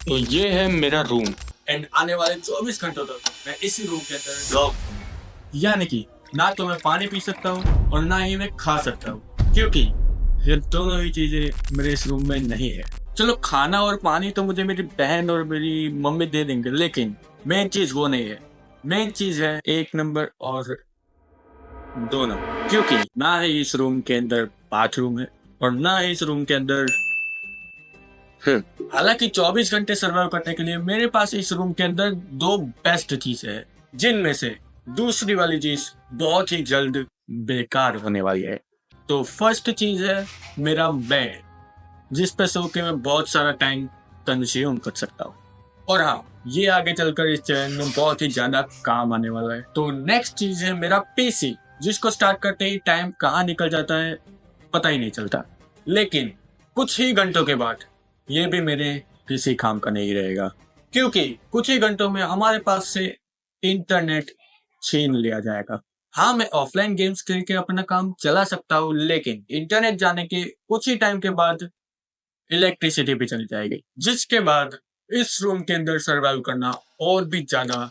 तो ये है मेरा रूम एंड आने वाले 24 घंटों तक मैं इसी रूम के अंदर लॉक, यानी कि ना तो मैं पानी पी सकता हूँ और ना ही मैं खा सकता हूँ, क्योंकि ये दोनों ही चीजें मेरे इस रूम में नहीं है। चलो खाना और पानी तो मुझे मेरी बहन और मेरी मम्मी दे देंगे, लेकिन मेन चीज वो नहीं है। मेन चीज है 1 नंबर और 2 नंबर, क्योंकि ना ही इस रूम के अंदर बाथरूम है और ना ही इस रूम के अंदर हालांकि 24 घंटे सर्वाइव करने के लिए मेरे पास इस रूम के अंदर 2 बेस्ट चीजें हैं, जिनमें से दूसरी वाली चीज बहुत ही जल्द बेकार होने वाली है। तो फर्स्ट चीज है मेरा बेड, जिस पे सो के मैं बहुत सारा टाइम कंज्यूम कर सकता हूँ, और हाँ, ये आगे चलकर इस चैनल में बहुत ही ज्यादा काम आने वाला है। तो नेक्स्ट चीज है मेरा पीसी, जिसको स्टार्ट करते ही टाइम कहाँ निकल जाता है पता ही नहीं चलता, लेकिन कुछ ही घंटों के बाद ये भी मेरे किसी काम का नहीं रहेगा, क्योंकि कुछ ही घंटों में हमारे पास से इंटरनेट छीन लिया जाएगा। हाँ, मैं ऑफलाइन गेम्स खेल के अपना काम चला सकता हूँ, लेकिन इंटरनेट जाने के कुछ ही टाइम के बाद इलेक्ट्रिसिटी भी चली जाएगी, जिसके बाद इस रूम के अंदर सरवाइव करना और भी ज्यादा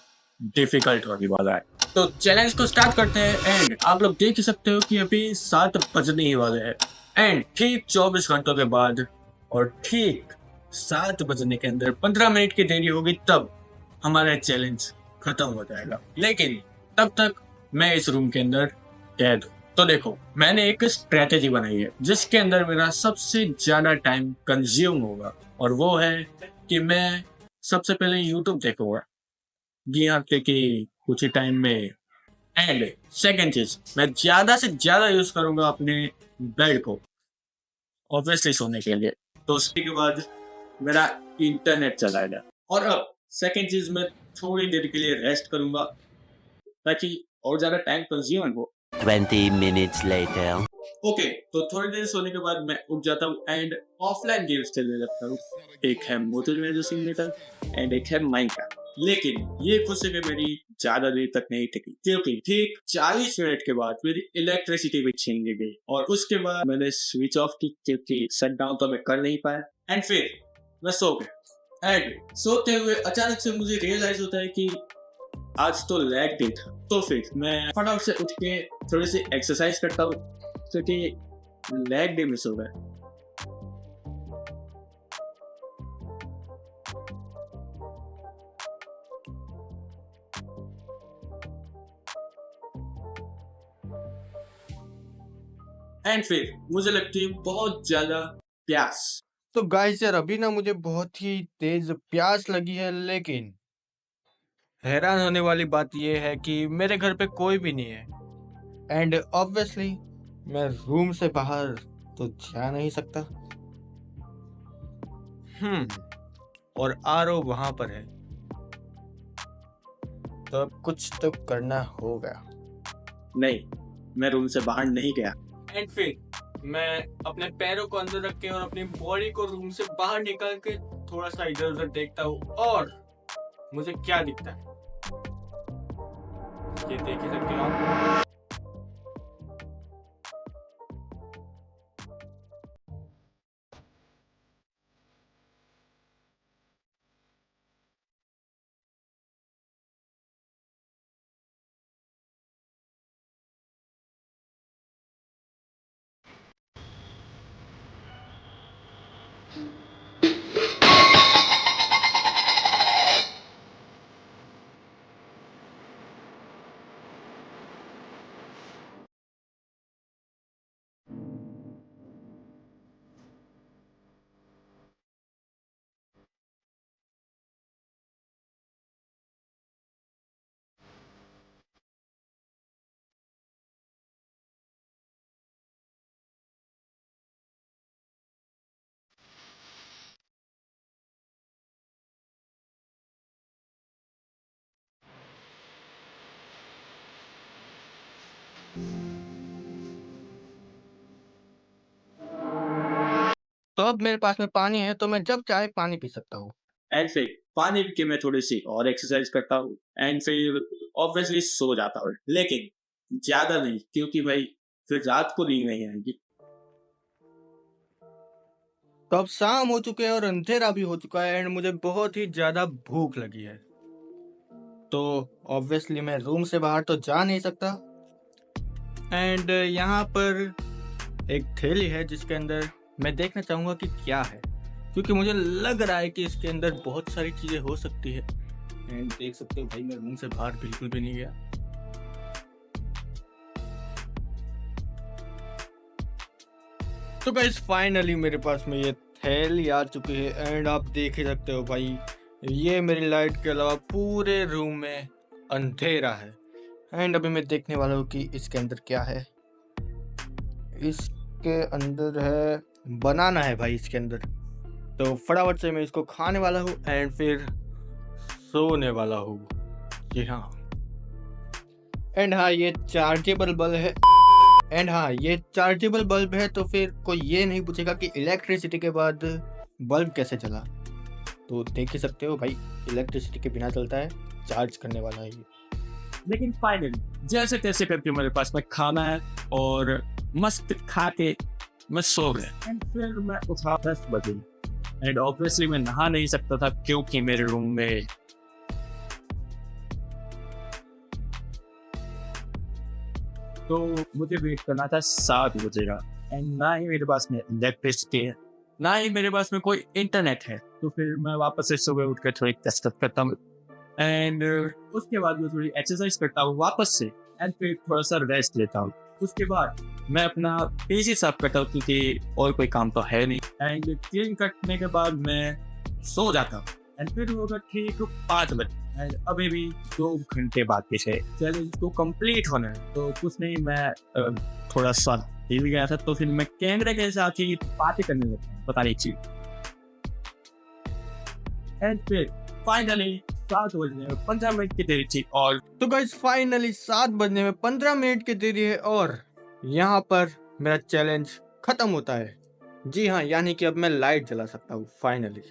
डिफिकल्ट होने वाला है। तो चैलेंज को स्टार्ट करते हैं एंड आप लोग देख ही सकते हो कि अभी 7 बजने ही वाले हैं एंड ठीक 24 घंटों के बाद और ठीक 7 बजने के अंदर 15 मिनट की देरी होगी, तब हमारा चैलेंज खत्म हो जाएगा। लेकिन तब तक मैं इस रूम के अंदर कैद हूँ। तो देखो, मैंने एक स्ट्रेटेजी बनाई है जिसके अंदर मेरा सबसे ज्यादा टाइम कंज्यूम होगा, और वो है कि मैं सबसे पहले यूट्यूब देखूंगा यहाँ के कुछ ही टाइम में, एंड सेकेंड चीज, मैं ज्यादा से ज्यादा यूज करूंगा अपने बेड को ऑब्वियसली सोने के लिए। तो उसके बाद मेरा इंटरनेट चलाएगा, और अब सेकेंड चीज, मैं थोड़ी देर के लिए रेस्ट करूंगा ताकि और ज्यादा टाइम कंज्यूम हो। 20 minutes later. ओके, तो थोड़ी देर सोने के बाद मैं उठ जाता हूँ एंड ऑफलाइन गेम्स खेलने लगता हूँ। एक है मोटरसाइकिल सिमुलेटर एंड एक है माइनक्राफ्ट। लेकिन ये खुशी भी मेरी ज्यादा देर तक नहीं टिकी, क्योंकि ठीक 40 मिनट के बाद मेरी इलेक्ट्रिसिटी भी छीन ली गई, और उसके बाद मैंने स्विच ऑफ की, क्योंकि शट डाउन तो मैं कर नहीं पाया, एंड फिर मैं सो गया। एंड सोते हुए अचानक से मुझे रियलाइज होता है कि आज तो लैग डे था। तो फिर मैं फटाफट से उठ के थोड़ी सी एक्सरसाइज करता हूँ, क्योंकि लैग डे मिस हो गया। एंड फिर मुझे लगती है बहुत ज्यादा प्यास। तो गाइस यार, अभी ना मुझे बहुत ही तेज प्यास लगी है, लेकिन हैरान होने वाली बात यह है कि मेरे घर पे कोई भी नहीं है एंड ऑब्वियसली मैं रूम से बाहर तो जा नहीं सकता। और आरओ वहां पर है, तो अब कुछ तो करना होगा। नहीं, मैं रूम से बाहर नहीं गया। एंड फिर मैं अपने पैरों को अंदर रख के और अपनी बॉडी को रूम से बाहर निकाल के थोड़ा सा इधर उधर देखता हूँ, और मुझे क्या दिखता है ये देख ही सकते हो आप। तो अब मेरे पास में पानी है, तो मैं जब चाहे पानी पी सकता हूँ। एंड फिर पानी पी के मैं थोड़ी सी और एक्सरसाइज करता हूँ एंड फिर ऑब्वियसली सो जाता हूँ, लेकिन ज्यादा नहीं, क्योंकि भाई फिर रात को नींद नहीं आएगी। तो अब शाम हो चुके हैं और अंधेरा भी हो चुका है एंड मुझे बहुत ही ज़्यादा भूख लगी है। तो ऑब्वियसली मैं रूम से बाहर तो जा नहीं सकता एंड यहाँ पर एक थैली है जिसके अंदर मैं देखना चाहूँगा कि क्या है, क्योंकि मुझे लग रहा है कि इसके अंदर बहुत सारी चीज़ें हो सकती है। एंड देख सकते हो भाई, मैं रूम से बाहर बिल्कुल भी नहीं गया। तो गाइस फाइनली मेरे पास में ये थैली आ चुकी है एंड आप देख ही सकते हो भाई, ये मेरी लाइट के अलावा पूरे रूम में अंधेरा है। एंड अभी मैं देखने वाला हूँ कि इसके अंदर क्या है। इसके अंदर है बनाना है भाई इसके अंदर। तो फटाफट से मैं इसको खाने वाला हूँ एंड फिर सोने वाला हूँ। जी हाँ। एंड हाँ, ये चार्जेबल बल्ब है। तो फिर कोई ये नहीं पूछेगा कि इलेक्ट्रिसिटी के बाद बल्ब कैसे चला। तो देख ही सकते हो भाई, इलेक्ट्रिसिटी के बिना चलता है, चार्ज करने वाला है ये। लेकिन फाइनली जैसे तैसे करके मेरे पास में खाना है और मस्त खा के मैं सो गया। एंड फिर मैं उठा 10 बजे एंड ऑब्वियसली मैं नहा नहीं सकता था क्योंकि मेरे रूम में तो मुझे वेट करना था 7 बजे का। एंड ना ही मेरे पास में इलेक्ट्रिसिटी है, ना ही मेरे पास में कोई इंटरनेट है। तो फिर मैं वापस से सुबह उठ कर थोड़ी कसरत करता हूँ एंड उसके बाद मैं थोड़ी एक्सरसाइज करता हूँ वापस से एंड फिर थोड़ा सा रेस्ट लेता हूँ। उसके बाद मैं अपना पीसी साफ करता हूँ क्योंकि और कोई काम तो है नहीं। एंड क्लीन करने के बाद मैं सो जाता हूँ एंड फिर होगा ठीक 5 बजे एंड अभी भी 2 घंटे बाकी है चैलेंज को कंप्लीट होना है। तो कुछ नहीं, मैं थोड़ा सा हिल गया था तो फिर मैं कैमरे के साथ ही बातें करने लगा, पता नहीं चीज। एंड फिर फाइनली 7 बजने में 15 मिनट की देरी थी और तो गाइस फाइनली 7 बजने में 15 मिनट की देरी है और यहाँ पर मेरा चैलेंज खत्म होता है। जी हाँ, यानी कि अब मैं लाइट जला सकता हूँ फाइनली।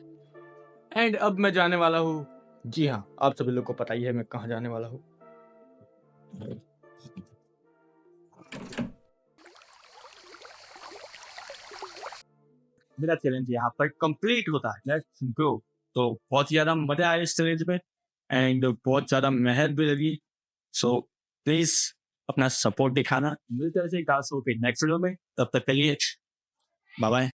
एंड अब मैं जाने वाला हूँ, जी हाँ, आप सभी लोग को पता ही है मैं कहाँ जाने वाला हूँ। मेरा चैलेंज यहाँ पर कंप्लीट होता है। Let's go. तो बहुत ज्यादा मजा आया इस चैलेंज में एंड बहुत ज्यादा मेहनत भी लगी। सो प्लीज अपना सपोर्ट दिखाना। मिलते हैं नेक्स्ट वीडियो में, तब तक के लिए बाय बाय।